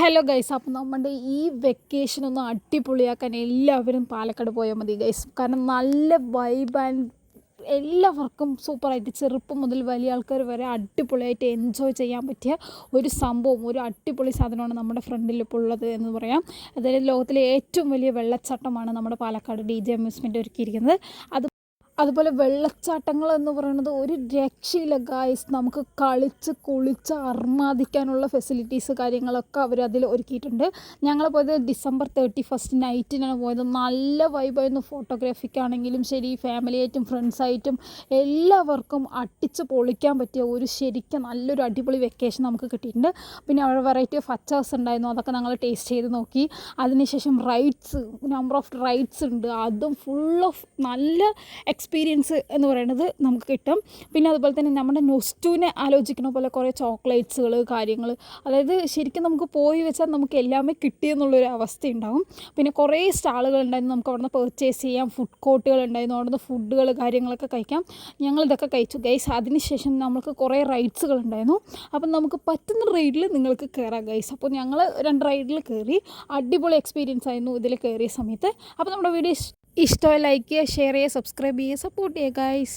Hello guys, അപ്പോൾ നമ്മുടെ ഈ വെക്കേഷൻ ഒന്ന് അടിപൊളിയാക്കാൻ എല്ലാവരും പാലക്കാട് പോയാൽ മതി ഗൈസ്. കാരണം നല്ല വൈബ് ആൻഡ് എല്ലാവർക്കും സൂപ്പറായിട്ട് ചെറുപ്പം മുതൽ വലിയ ആൾക്കാർ വരെ അടിപൊളിയായിട്ട് എൻജോയ് ചെയ്യാൻ പറ്റിയ ഒരു സംഭവം, ഒരു അടിപൊളി സാധനമാണ് നമ്മുടെ ഫ്രണ്ടിൽ ഇപ്പോൾ ഉള്ളത് എന്ന് പറയാം. അതായത് ലോകത്തിലെ ഏറ്റവും വലിയ വെള്ളച്ചാട്ടമാണ് നമ്മുടെ പാലക്കാട് DJ അമ്യൂസ്മെൻ്റ് ഒരുക്കിയിരിക്കുന്നത്. അതുപോലെ വെള്ളച്ചാട്ടങ്ങൾ എന്ന് പറയുന്നത് ഒരു രക്ഷയില്ല ഗായ്സ്. നമുക്ക് കളിച്ച് കുളിച്ച് അർമാദിക്കാനുള്ള ഫെസിലിറ്റീസ് കാര്യങ്ങളൊക്കെ അവർ അതിൽ ഒരുക്കിയിട്ടുണ്ട്. ഞങ്ങൾ പോയത് December 31 നൈറ്റിനാണ് പോയത്. നല്ല വൈബായിരുന്നു. ഫോട്ടോഗ്രാഫിക്കാണെങ്കിലും ശരി, ഫാമിലിയായിട്ടും ഫ്രണ്ട്സായിട്ടും എല്ലാവർക്കും അടിച്ച് പൊളിക്കാൻ പറ്റിയ ഒരു ശരിക്കും നല്ലൊരു അടിപൊളി വെക്കേഷൻ നമുക്ക് കിട്ടിയിട്ടുണ്ട്. പിന്നെ അവിടെ വെറൈറ്റി ഓഫ് അച്ചാർസ് ഉണ്ടായിരുന്നു, അതൊക്കെ ഞങ്ങൾ ടേസ്റ്റ് ചെയ്ത് നോക്കി. അതിനുശേഷം നമ്പർ ഓഫ് റൈഡ്സ് ഉണ്ട്, അതും ഫുൾ ഓഫ് നല്ല എക്സ്പീരിയൻസ് എന്ന് പറയുന്നത് നമുക്ക് കിട്ടും. പിന്നെ അതുപോലെ തന്നെ നമ്മുടെ നൊസ്റ്റൂനെ ആലോചിക്കുന്ന പോലെ കുറേ ചോക്ലേറ്റ്സുകൾ കാര്യങ്ങൾ, അതായത് ശരിക്കും നമുക്ക് പോയി വെച്ചാൽ നമുക്ക് എല്ലാമേ കിട്ടിയെന്നുള്ളൊരു അവസ്ഥയുണ്ടാവും. പിന്നെ കുറേ സ്റ്റാളുകൾ ഉണ്ടായിരുന്നു, നമുക്ക് അവിടെ നിന്ന് പർച്ചേസ് ചെയ്യാം. ഫുഡ് കോർട്ടുകൾ ഉണ്ടായിരുന്നു, അവിടെ നിന്ന് ഫുഡുകൾ കാര്യങ്ങളൊക്കെ കഴിക്കാം. ഞങ്ങളിതൊക്കെ കഴിച്ചു ഗൈസ്. അതിനുശേഷം നമുക്ക് കുറേ റൈഡ്സുകൾ ഉണ്ടായിരുന്നു. അപ്പം നമുക്ക് പറ്റുന്ന റൈഡിൽ നിങ്ങൾക്ക് കയറാം ഗൈസ്. അപ്പോൾ ഞങ്ങൾ 2 റൈഡിൽ കയറി. അടിപൊളി എക്സ്പീരിയൻസ് ആയിരുന്നു ഇതിൽ കയറിയ സമയത്ത്. അപ്പോൾ നമ്മുടെ വീഡിയോ ഇഷ്ടമായി ലൈക്ക് ചെയ്യുക, ഷെയർ ചെയ്യുക, സബ്സ്ക്രൈബ് ചെയ്യുക, സപ്പോർട്ട് ചെയ്യുക ഗൈസ്.